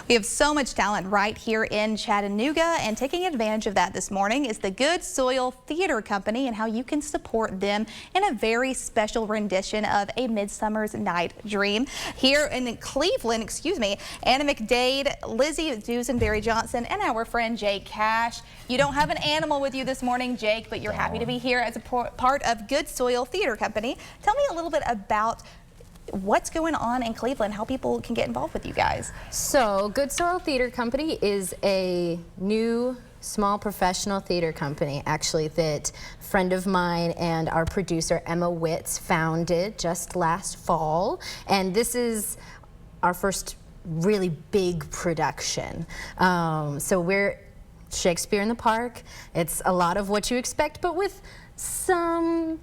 We have so much talent right here in Chattanooga, and taking advantage of that this morning is the Good Soil Theater Company and how you can support them in a very special rendition of A Midsummer's Night Dream. Here in Cleveland, Anna McDade, Lizzie Dusenberry Johnson, and our friend Jake Cash. You don't have an animal with you this morning, Jake, but you're happy to be here as a part of Good Soil Theater Company. Tell me a little bit about what's going on in Cleveland, how people can get involved with you guys. So Good Soil Theater Company is a new small professional theater company actually that a friend of mine and our producer Emma Witz founded just last fall, and this is our first really big production. So we're Shakespeare in the Park. It's a lot of what you expect, but with some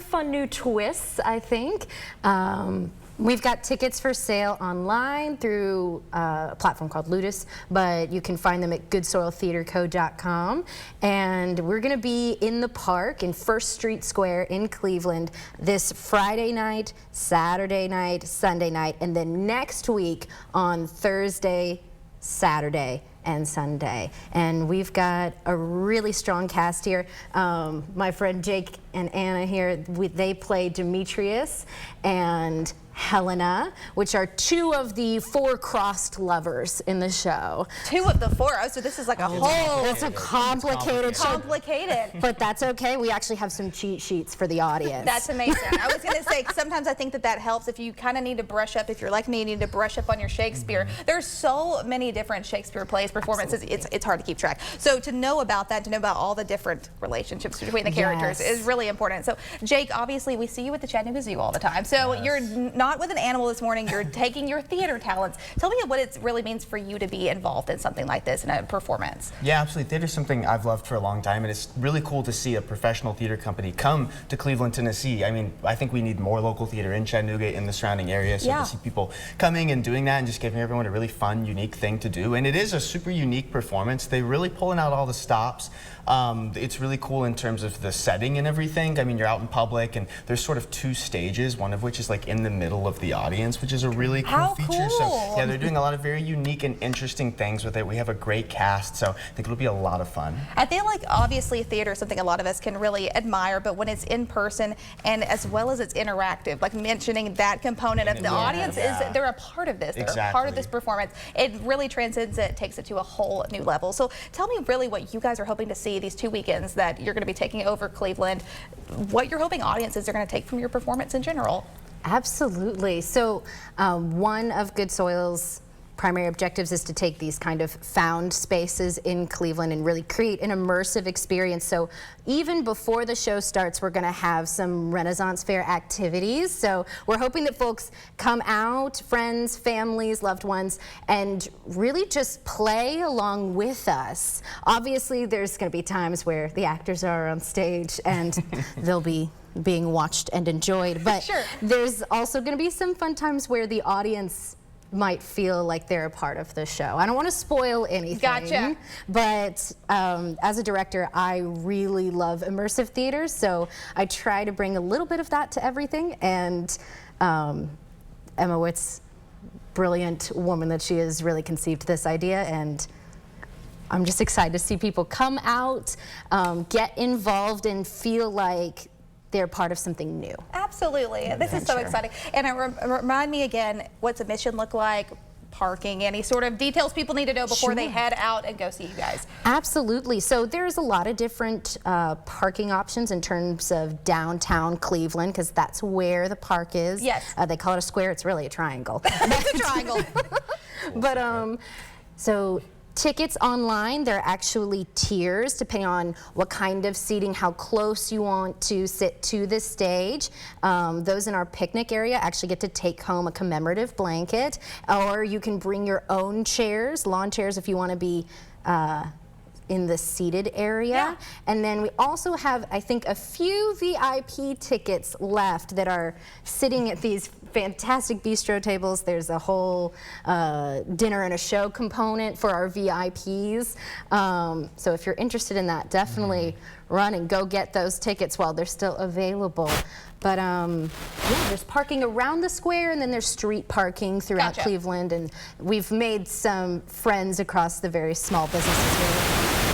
fun new twists, I think. We've got tickets for sale online through a platform called Ludus, but you can find them at goodsoiltheaterco.com. And we're going to be in the park in First Street Square in Cleveland this Friday night, Saturday night, Sunday night, and then next week on Thursday, Saturday, and Sunday. And we've got a really strong cast here. My friend Jake and Anna here, they play Demetrius and Helena, which are two of the four crossed lovers in the show. Two of the four. Oh, so this is like a whole... It's a complicated show. Complicated. But that's okay. We actually have some cheat sheets for the audience. That's amazing. I was going to say, sometimes I think that helps if you kind of need to brush up. If you're like me, you need to brush up on your Shakespeare. There's so many different Shakespeare plays, performances. It's hard to keep track. So to know about that, to know about all the different relationships between the characters is really important. So Jake, obviously we see you at the Chattanooga Zoo all the time. So you're not with an animal this morning, you're taking your theater talents. Tell me what it really means for you to be involved in something like this in a performance. Yeah, absolutely. Theater's something I've loved for a long time, and it's really cool to see a professional theater company come to Cleveland, Tennessee. I mean, I think we need more local theater in Chattanooga, in the surrounding area, so to see people coming and doing that and just giving everyone a really fun, unique thing to do. And it is a super unique performance. They're really pulling out all the stops. It's really cool in terms of the setting and everything. I mean, you're out in public, and there's sort of two stages, one of which is like in the middle of the audience, which is a really cool feature. So yeah, they're doing a lot of very unique and interesting things with it. We have a great cast, so I think it'll be a lot of fun. I feel like obviously theater is something a lot of us can really admire, but when it's in person and as well as it's interactive, like mentioning that component of the audience, they're a part of this. They're a part of this performance. It really transcends it, takes it to a whole new level. So tell me really what you guys are hoping to see these 2 weekends that you're going to be taking over Cleveland, what you're hoping audiences are going to take from your performance in general. Absolutely. So one of Good Soil's primary objectives is to take these kind of found spaces in Cleveland and really create an immersive experience. So even before the show starts, we're going to have some Renaissance Fair activities. So we're hoping that folks come out, friends, families, loved ones, and really just play along with us. Obviously, there's going to be times where the actors are on stage and they'll be being watched and enjoyed, but there's also going to be some fun times where the audience might feel like they're a part of the show. I don't want to spoil anything, but as a director, I really love immersive theater, so I try to bring a little bit of that to everything, and Emma Witz, brilliant woman that she is, really conceived this idea, and I'm just excited to see people come out, get involved, and feel like they're part of something new. Absolutely. This is so exciting. And remind me again, what's a mission look like? Parking, any sort of details people need to know before they head out and go see you guys? Absolutely. So there's a lot of different parking options in terms of downtown Cleveland, because that's where the park is. Yes. They call it a square. It's really a triangle. It's a triangle. But so tickets online, they're actually tiers depending on what kind of seating, how close you want to sit to the stage. Those in our picnic area actually get to take home a commemorative blanket, or you can bring your own chairs, lawn chairs, if you want to be in the seated area. Yeah. And then we also have, I think, a few VIP tickets left that are sitting at these fantastic bistro tables. There's a whole dinner and a show component for our VIPs. So if you're interested in that, definitely run and go get those tickets while they're still available. But yeah, there's parking around the square, and then there's street parking throughout Cleveland, and we've made some friends across the various small businesses here.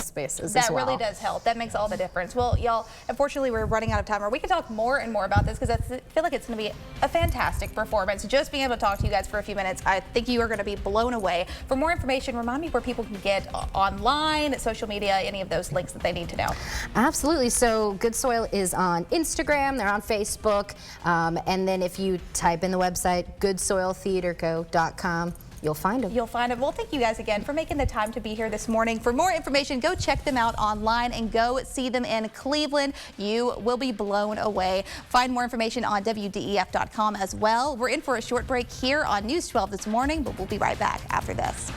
Spaces as well. That really does help. That makes all the difference. Well, y'all, unfortunately, we're running out of time, or we can talk more and more about this because I feel like it's going to be a fantastic performance. Just being able to talk to you guys for a few minutes, I think you are going to be blown away. For more information, remind me where people can get online, social media, any of those links that they need to know. Absolutely. So Good Soil is on Instagram, they're on Facebook, and then if you type in the website goodsoiltheaterco.com, you'll find them. You'll find them. Well, thank you guys again for making the time to be here this morning. For more information, go check them out online and go see them in Cleveland. You will be blown away. Find more information on WDEF.com as well. We're in for a short break here on News 12 this morning, but we'll be right back after this.